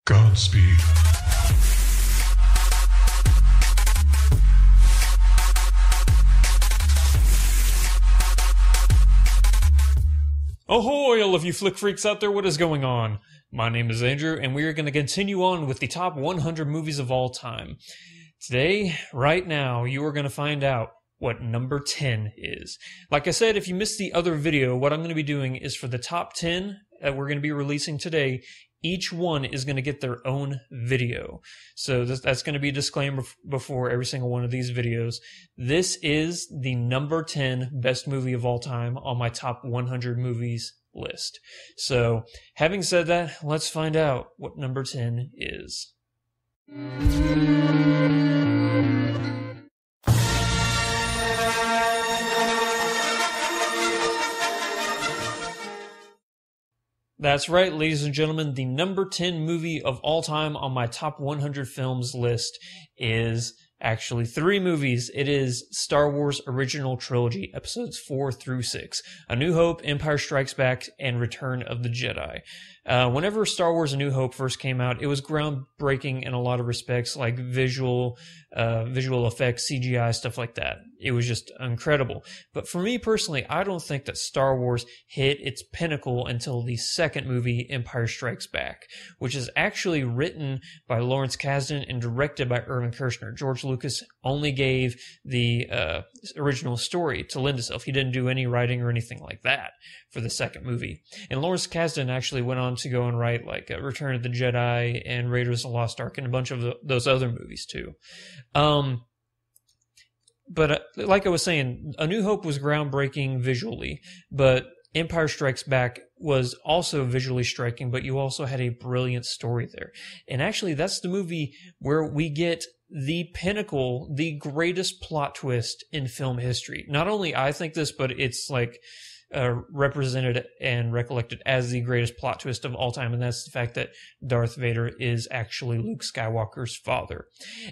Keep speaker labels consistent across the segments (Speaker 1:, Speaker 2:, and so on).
Speaker 1: Godspeed.
Speaker 2: Ahoy, all of you flick freaks out there, what is going on? My name is Andrew, and we are going to continue on with the top 100 movies of all time. Today, right now, you are going to find out what number 10 is. Like I said, if you missed the other video, what I'm going to be doing is for the top 10 that we're going to be releasing today, each one is going to get their own video. So that's going to be a disclaimer before every single one of these videos. This is the number 10 best movie of all time on my top 100 movies list. So having said that, let's find out what number 10 is. That's right, ladies and gentlemen, the number 10 movie of all time on my top 100 films list is actually 3 movies. It is Star Wars Original Trilogy, episodes 4 through 6, A New Hope, Empire Strikes Back, and Return of the Jedi. Whenever Star Wars A New Hope first came out, it was groundbreaking in a lot of respects, like visual effects, CGI, stuff like that. It was just incredible. But for me personally, I don't think that Star Wars hit its pinnacle until the second movie, Empire Strikes Back, which is actually written by Lawrence Kasdan and directed by Irvin Kershner. George Lucas only gave the original story to lend itself. He didn't do any writing or anything like that for the second movie. And Lawrence Kasdan actually went on to go and write like Return of the Jedi and Raiders of the Lost Ark and a bunch of those other movies too. But like I was saying, A New Hope was groundbreaking visually, but Empire Strikes Back was also visually striking, but you also had a brilliant story there. And actually, that's the movie where we get the pinnacle, the greatest plot twist in film history. Not only I think this, but it's like represented and recollected as the greatest plot twist of all time, and that's the fact that Darth Vader is actually Luke Skywalker's father.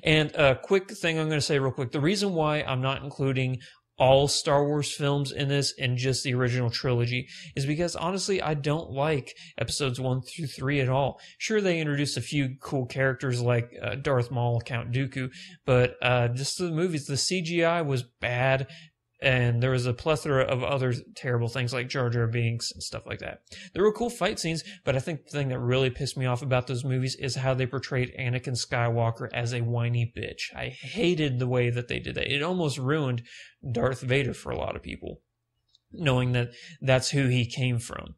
Speaker 2: And a quick thing I'm going to say real quick, the reason why I'm not including all Star Wars films in this and just the original trilogy is because honestly I don't like episodes 1 through 3 at all. Sure, they introduced a few cool characters like Darth Maul, Count Dooku, but just the movies, the CGI was bad. And there was a plethora of other terrible things like Jar Jar Binks and stuff like that. There were cool fight scenes, but I think the thing that really pissed me off about those movies is how they portrayed Anakin Skywalker as a whiny bitch. I hated the way that they did that. It almost ruined Darth Vader for a lot of people, knowing that that's who he came from.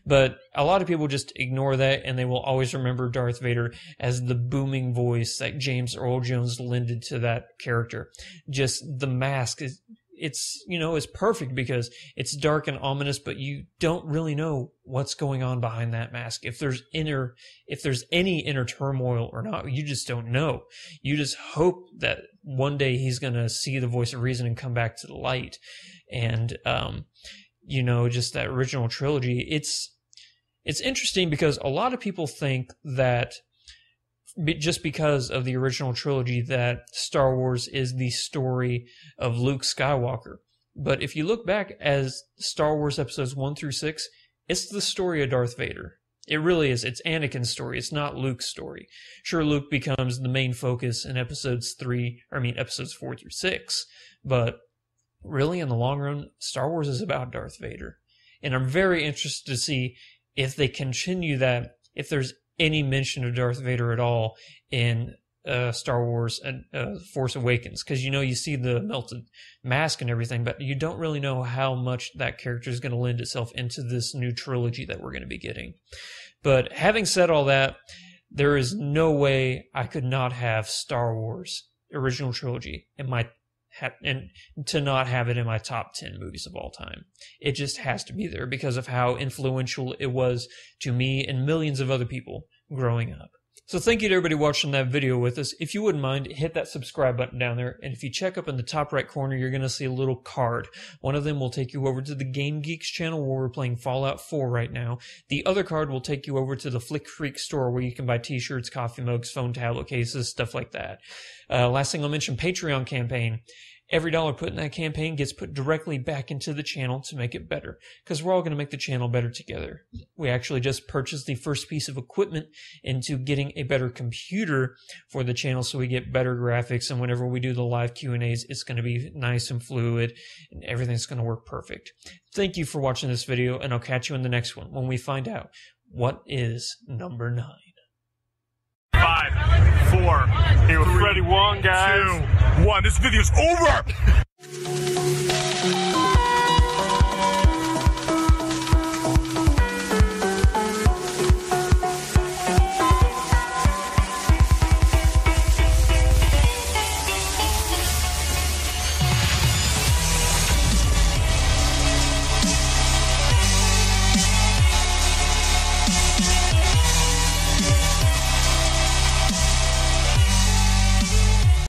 Speaker 2: But a lot of people just ignore that, and they will always remember Darth Vader as the booming voice that James Earl Jones lended to that character. Just the mask is... It's perfect because it's dark and ominous, but you don't really know what's going on behind that mask. If there's any inner turmoil or not, you just don't know. You just hope that one day he's going to see the voice of reason and come back to the light. And, just that original trilogy, it's interesting because a lot of people think that just because of the original trilogy that Star Wars is the story of Luke Skywalker. But if you look back as Star Wars episodes 1 through 6, it's the story of Darth Vader. It really is. It's Anakin's story. It's not Luke's story. Sure, Luke becomes the main focus in episodes 4 through 6. But really, in the long run, Star Wars is about Darth Vader. And I'm very interested to see if they continue that, if there's any mention of Darth Vader at all in Star Wars and Force Awakens, because you see the melted mask and everything, but you don't really know how much that character is going to lend itself into this new trilogy that we're going to be getting. But having said all that, there is no way I could not have Star Wars Original Trilogy and to not have it in my top 10 movies of all time. It just has to be there because of how influential it was to me and millions of other people growing up. So thank you to everybody watching that video with us. If you wouldn't mind, hit that subscribe button down there. And if you check up in the top right corner, you're going to see a little card. One of them will take you over to the Game Geeks channel where we're playing Fallout 4 right now. The other card will take you over to the Flick Freak store where you can buy t-shirts, coffee mugs, phone tablet cases, stuff like that. Last thing I'll mention, Patreon campaign. Every dollar put in that campaign gets put directly back into the channel to make it better, because we're all going to make the channel better together. We actually just purchased the first piece of equipment into getting a better computer for the channel so we get better graphics, and whenever we do the live Q&As, it's going to be nice and fluid, and everything's going to work perfect. Thank you for watching this video, and I'll catch you in the next one when we find out what is number 9.
Speaker 1: 5, 4, 3, ready, 1, guys. 2, 1. This video's over.